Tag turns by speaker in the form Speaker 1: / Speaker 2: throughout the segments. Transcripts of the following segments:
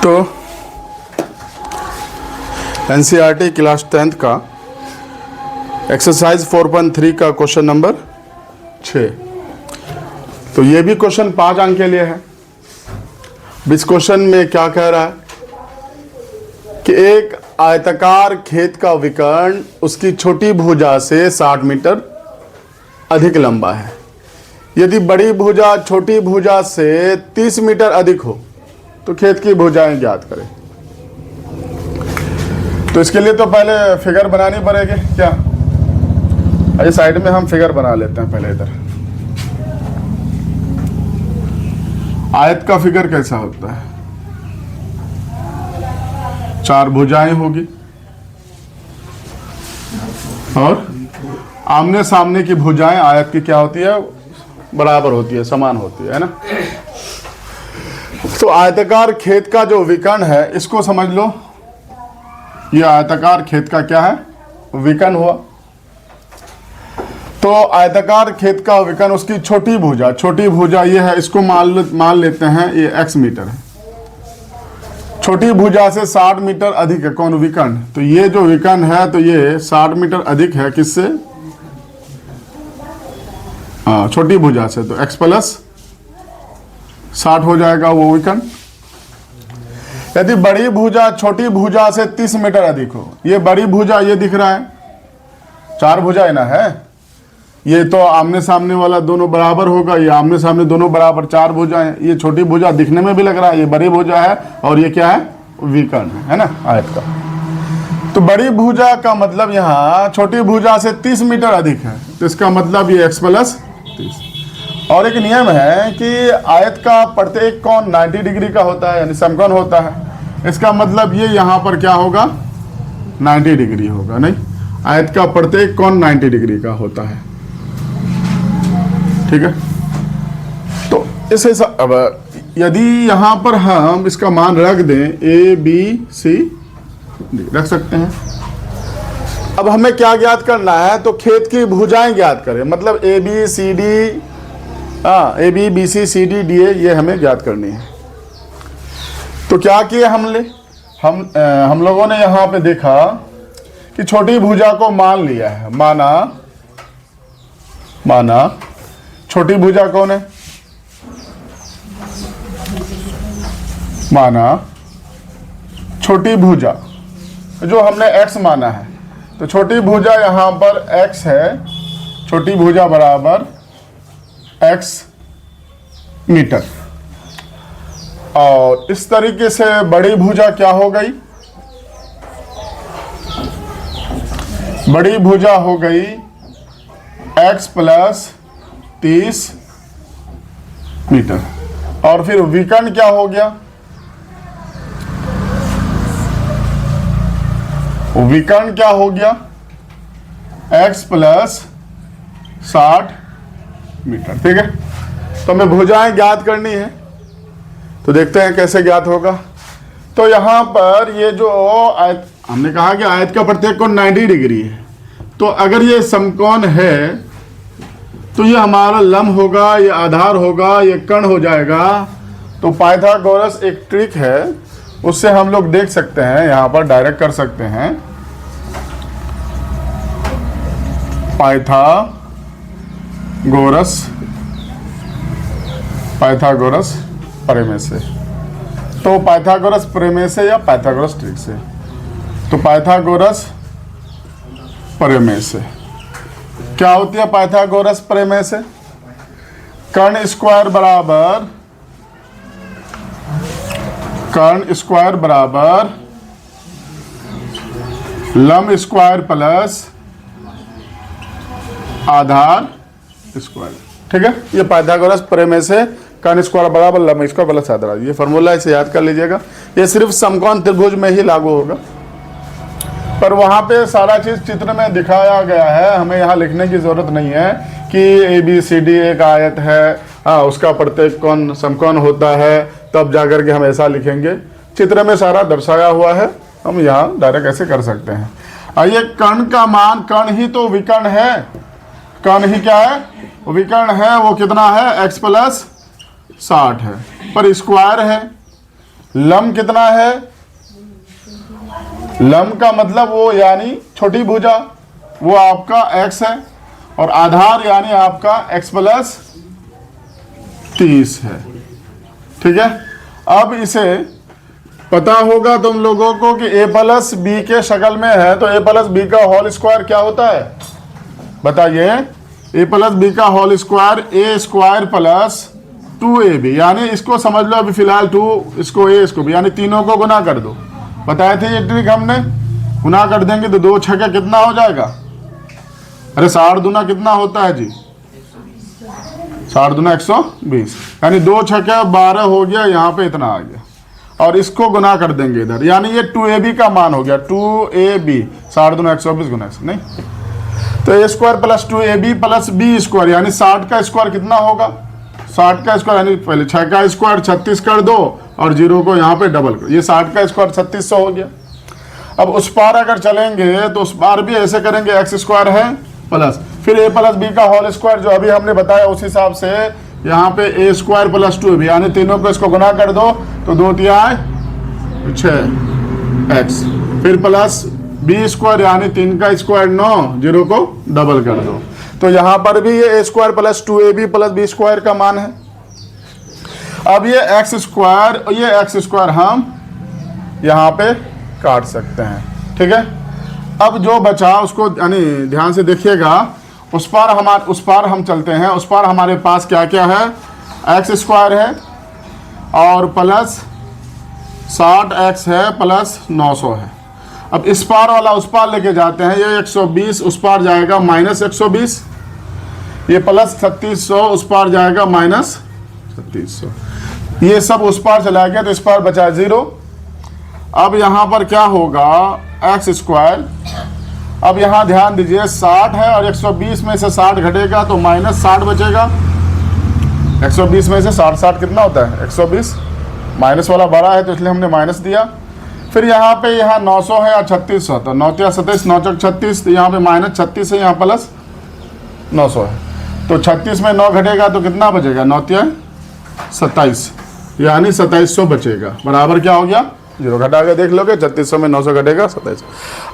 Speaker 1: तो NCERT class 10th का exercise 4.3 का क्वेश्चन नंबर 6। तो ये भी क्वेश्चन 5 अंक के लिए है। इस क्वेश्चन में क्या कह रहा है कि एक आयताकार खेत का विकर्ण उसकी छोटी भुजा से 60 मीटर अधिक लंबा है। यदि बड़ी भुजा छोटी भुजा से 30 मीटर अधिक हो तो खेत की भुजाएं ज्ञात करें। तो इसके लिए तो पहले फिगर बनानी पड़ेगी क्या। इस साइड में हम फिगर बना लेते हैं। पहले इधर आयत का फिगर कैसा होता है, 4 भुजाएं होगी और आमने सामने की भुजाएं आयत की क्या होती है, बराबर होती है, समान होती है ना। तो आयताकार खेत का जो विकर्ण है इसको समझ लो। ये आयताकार खेत का क्या है, विकर्ण हुआ। तो आयताकार खेत का विकर्ण उसकी छोटी भुजा ये है, इसको मान लेते हैं ये x मीटर है। छोटी भुजा से 60 मीटर अधिक है कौन, विकर्ण। तो ये जो विकर्ण है तो ये 60 मीटर अधिक है किससे, छोटी भुजा से। तो x प्लस 60 हो जाएगा वो विकर्ण। यदि बड़ी भुजा छोटी भुजा से 30 मीटर अधिक हो, ये बड़ी भुजा ये दिख रहा है, 4 भुजाएं ना है, ये तो आमने सामने वाला दोनों बराबर होगा, ये आमने सामने दोनों बराबर 4 भुजाएं। ये छोटी भुजा दिखने में भी लग रहा है, ये बड़ी भुजा है और ये क्या है, विकर्ण है ना आयत का। तो बड़ी भुजा का मतलब यहाँ छोटी भुजा से 30 मीटर अधिक है, तो इसका मतलब ये x प्लस 30। और एक नियम है कि आयत का प्रत्येक कोण 90 डिग्री का होता है, यानी समकोण होता है। इसका मतलब ये यहाँ पर क्या होगा, 90 डिग्री होगा। नहीं, आयत का प्रत्येक कोण 90 डिग्री का होता है, ठीक है। तो इस हिसाब अब यदि यहाँ पर हम इसका मान रख दें ABC रख सकते हैं। अब हमें क्या ज्ञात करना है, तो खेत की भुजाएं ज्ञात करें, मतलब AB BC CD DA ये हमें ज्ञात करनी है। तो क्या किए हम लोगों ने यहाँ पे देखा कि छोटी भुजा को मान लिया है, माना छोटी भुजा कौन है, माना छोटी भुजा जो हमने x माना है। तो छोटी भुजा यहाँ पर x है, छोटी भुजा बराबर x मीटर। और इस तरीके से बड़ी भुजा क्या हो गई, बड़ी भुजा हो गई x प्लस 30 मीटर। और फिर विकर्ण क्या हो गया, विकर्ण क्या हो गया, x प्लस 60 मीटर, ठीक है। तो हमें भुजाएं ज्ञात करनी है, तो देखते हैं कैसे ज्ञात होगा। तो यहाँ पर ये जो आयत, हमने कहा कि आयत का प्रत्येक कोण 90 डिग्री है। तो अगर ये समकोण है तो ये हमारा लंब होगा, ये आधार होगा, ये कर्ण हो जाएगा। तो पाइथागोरस एक ट्रिक है, उससे हम लोग देख सकते हैं, यहाँ पर डायरेक्ट कर सकते हैं। पाइथागोरस प्रमेय से। तो पाइथागोरस प्रमेय से या पाइथागोरस ट्रिक से। तो पाइथागोरस प्रमेय से क्या होती है, पाइथागोरस प्रमेय से कर्ण स्क्वायर बराबर लंब स्क्वायर प्लस आधार स्क्वायर, ठीक है। ये पाइथागोरस प्रमेय से कर्ण स्क्वायर बराबर लंब स्क्वायर प्लस आधार, ये फॉर्मूला इसे याद कर लीजिएगा। ये सिर्फ समकोण त्रिभुज में ही लागू होगा, पर वहाँ पे सारा चीज़ चित्र में दिखाया गया है, हमें यहाँ लिखने की ज़रूरत नहीं है कि ABCD एक आयत है, उसका प्रत्येक कोण समकोण होता है, तब जाकर के हम ऐसा लिखेंगे। चित्र में सारा दर्शाया हुआ है, हम यहाँ डायरेक्ट ऐसे कर सकते हैं। ये कर्ण का मान, कर्ण ही तो विकर्ण है, कर्ण ही क्या है, विकर्ण है। वो कितना है, x प्लस 60 है, पर स्क्वायर है। लम कितना है, लम का मतलब वो यानी छोटी भुजा, वो आपका x है, और आधार यानी आपका x प्लस 30 है। ठीक है, अब इसे पता होगा तुम लोगों को कि a प्लस बी के शक्ल में है, तो a प्लस बी का होल स्क्वायर क्या होता है बताइए। a प्लस बी का whole square a square plus 2ab, यानी इसको समझ लो अभी फिलहाल 2, इसको a, इसको भी, यानी तीनों को गुना कर दो। बताए थे ये ट्रिक हमने, गुना कर देंगे तो 2 छक्के कितना हो जाएगा, अरे 60 दूना कितना होता है जी, 60 दूना 120, यानी 2 छक्के 12 हो गया, यहाँ पे इतना आ गया, और इसको गुना कर देंगे इधर, यानी ये 2ab का मान हो गया, 2ab 60 दूना 120 गुना 100, नहीं तो a square plus 2ab plus b square, यानी 60 का स्क्वायर कितना होगा, 60 का स्क्वायर, यानी पहले 6 का स्क्वायर 36 कर दो और 0 को यहाँ पे डबल करो, ये 60 का स्क्वायर 3600 हो गया। अब उस पार अगर चलेंगे तो उस पार भी ऐसे करेंगे, एक्स स्क्वायर है प्लस फिर a प्लस बी का होल स्क्वायर जो अभी हमने बताया उस हिसाब से यहाँ पे a स्क्वायर प्लस 2ab, यानी तीनों को इसको गुना कर दो तो 2 तिहाई 6x, फिर प्लस बी स्क्वायर यानी 3 का स्क्वायर 9, 0 को डबल कर दो, तो यहाँ पर भी ये a square plus 2ab plus B square का मान है। अब ये एक्स स्क्वायर हम यहाँ पे काट सकते हैं। ठीक है, अब जो बचा उसको यानी ध्यान से देखिएगा, उस पार हम चलते हैं, उस पार हमारे पास क्या क्या है, एक्स स्क्वायर है और प्लस 60x है प्लस 900 है। अब इस पार वाला उस पार लेके जाते हैं, ये 120 उस पार जाएगा माइनस 120, ये प्लस 3600 उस पार जाएगा माइनस 3600, ये सब उस पार चला गया तो इस पार बचा 0। अब यहाँ पर क्या होगा, एक्स स्क्वायर, अब यहाँ ध्यान दीजिए 60 है और 120 में से 60 घटेगा तो माइनस 60 बचेगा, 120 में से 60 कितना होता है 120, माइनस वाला बड़ा है तो इसलिए हमने माइनस दिया। फिर यहाँ पे 900 है और 3600, तो 9 या 27 9 चौक 36, तो यहाँ पे माइनस 36 है, यहाँ प्लस 900 है, तो 36 में 9 घटेगा तो कितना बचेगा, 9 या 27, यानी 2700 बचेगा, बराबर क्या हो गया 0, घटा के देख लोगे 3600 में 900 घटेगा 27।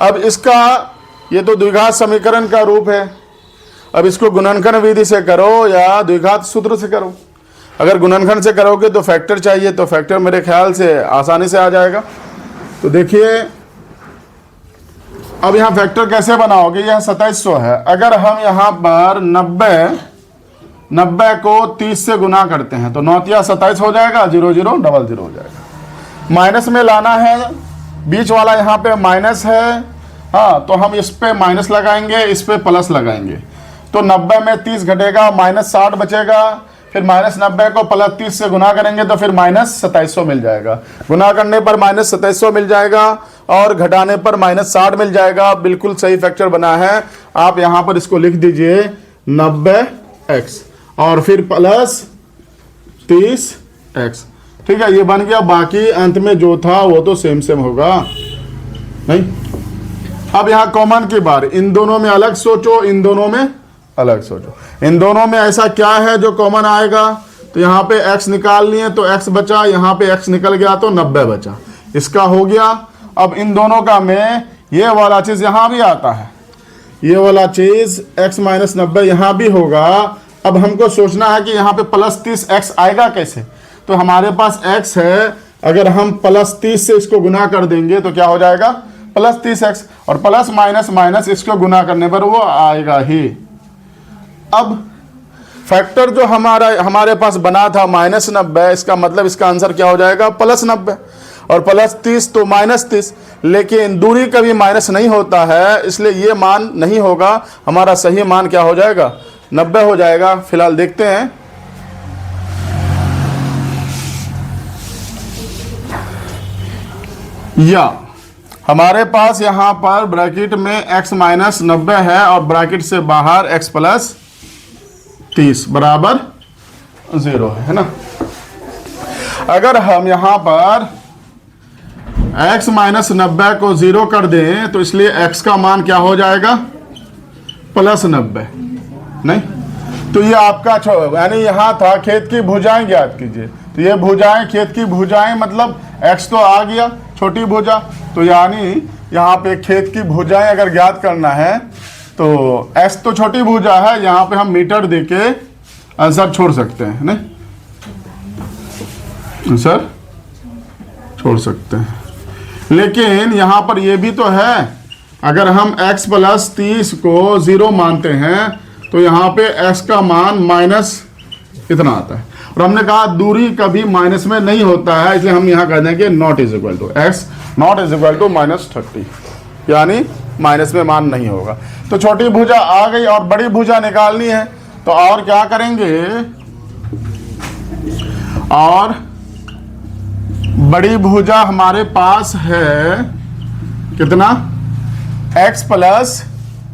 Speaker 1: अब इसका ये तो द्विघात समीकरण का रूप है, अब इसको गुणनखंड विधि से करो या द्विघात सूत्र से करो। अगर गुणनखंड से करोगे तो फैक्टर चाहिए, तो फैक्टर मेरे ख्याल से आसानी से आ जाएगा। तो देखिए अब यहाँ फैक्टर कैसे बनाओगे, यह 2700 है, अगर हम यहाँ पर 90 को 30 से गुना करते हैं तो 9 या 27 हो जाएगा, 0 0 डबल 0 हो जाएगा। माइनस में लाना है, बीच वाला यहाँ पे माइनस है, हाँ तो हम इस पे माइनस लगाएंगे, इस पे प्लस लगाएंगे, तो 90 में 30 घटेगा, माइनस 60 बचेगा, फिर माइनस 90 को प्लस 30 से गुना करेंगे तो फिर माइनस 2700 मिल जाएगा, गुना करने पर माइनस 2700 मिल जाएगा और घटाने पर माइनस 60 मिल जाएगा। बिल्कुल सही फैक्टर बना है। आप यहाँ पर इसको लिख दीजिए 90x और फिर प्लस 30x, ठीक है, ये बन गया। बाकी अंत में जो था वो तो सेम होगा नहीं। अब यहाँ कॉमन की बार, इन दोनों में अलग सोचो, इन दोनों में अलग सोचो। इन दोनों में ऐसा क्या है जो कॉमन आएगा, तो यहाँ पे x निकाल लिए तो x बचा, यहाँ पे x निकल गया तो 90 बचा, इसका हो गया। अब इन दोनों का में ये वाला चीज यहाँ भी आता है, ये वाला चीज x माइनस 90 यहाँ भी होगा। अब हमको सोचना है कि यहाँ पे प्लस 30x आएगा कैसे, तो हमारे पास x है, अगर हम प्लस 30 से इसको गुना कर देंगे तो क्या हो जाएगा प्लस 30x, और प्लस माइनस माइनस इसको गुना करने पर वो आएगा ही। अब फैक्टर जो हमारे पास बना था माइनस 90, इसका मतलब इसका आंसर क्या हो जाएगा प्लस 90, और प्लस 30 तो माइनस 30, लेकिन दूरी कभी माइनस नहीं होता है, इसलिए ये मान नहीं होगा। हमारा सही मान क्या हो जाएगा 90 हो जाएगा। फिलहाल देखते हैं, या हमारे पास यहाँ पर ब्रैकेट में x माइनस 90 है और ब्रैकेट से बाहर x प्लस 30 बराबर 0 है ना। अगर हम यहाँ पर x माइनस 90 को 0 कर दें तो इसलिए x का मान क्या हो जाएगा प्लस 90, नहीं तो ये आपका यानी यहाँ था खेत की भुजाएं ज्ञात कीजिए, तो ये भुजाएं, खेत की भुजाएं मतलब x तो आ गया, छोटी भुजा, तो यानी यहाँ पे खेत की भुजाएं अगर ज्ञात करना है तो x तो छोटी भुजा है, यहाँ पे हम मीटर देके आंसर छोड़ सकते हैं, नहीं आंसर छोड़ सकते हैं। लेकिन यहाँ पर ये भी तो है, अगर हम x प्लस 30 को 0 मानते हैं तो यहाँ पे x का मान माइनस इतना आता है, और हमने कहा दूरी कभी माइनस में नहीं होता है, इसलिए हम यहाँ कह देंगे naught is equal to x naught is equal to -30, यानी माइनस में मान नहीं होगा। तो छोटी भुजा आ गई और बड़ी भुजा निकालनी है, तो और क्या करेंगे, और बड़ी भुजा हमारे पास है कितना, x प्लस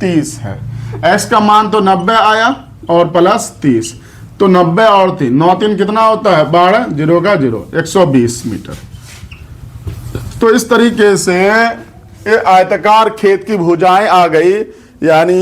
Speaker 1: 30 है, x का मान तो 90 आया और प्लस 30, तो 90 और 3 9 3 कितना होता है 12, 0 का 0 120 मीटर। तो इस तरीके से ये आयताकार खेत की भुजाएं आ गई, यानी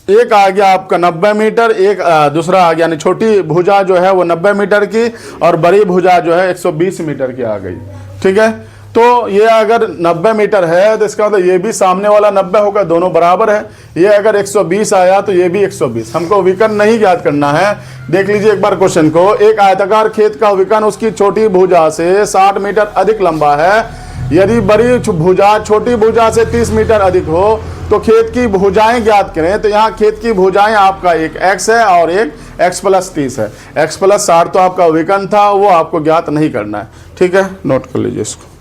Speaker 1: एक आ गया आपका 90 मीटर, एक दूसरा आ गया, यानी छोटी भुजा जो है वो 90 मीटर की और बड़ी भुजा जो है 120 मीटर की आ गई। ठीक है, तो ये अगर 90 मीटर है तो इसका मतलब ये भी सामने वाला 90 होगा, दोनों बराबर है। ये अगर 120 आया तो ये भी 120। हमको विकर्ण नहीं ज्ञात करना है। देख लीजिए एक बार क्वेश्चन को, एक आयताकार खेत का विकर्ण उसकी छोटी भुजा से 60 मीटर अधिक लंबा है। यदि बड़ी भुजा छोटी भुजा से 30 मीटर अधिक हो तो खेत की भुजाएं ज्ञात करें। तो यहाँ खेत की भुजाएं आपका एक x है और एक x प्लस 30 है। x प्लस 60 तो आपका विकर्ण था, वो आपको ज्ञात नहीं करना है। ठीक है, नोट कर लीजिए इसको।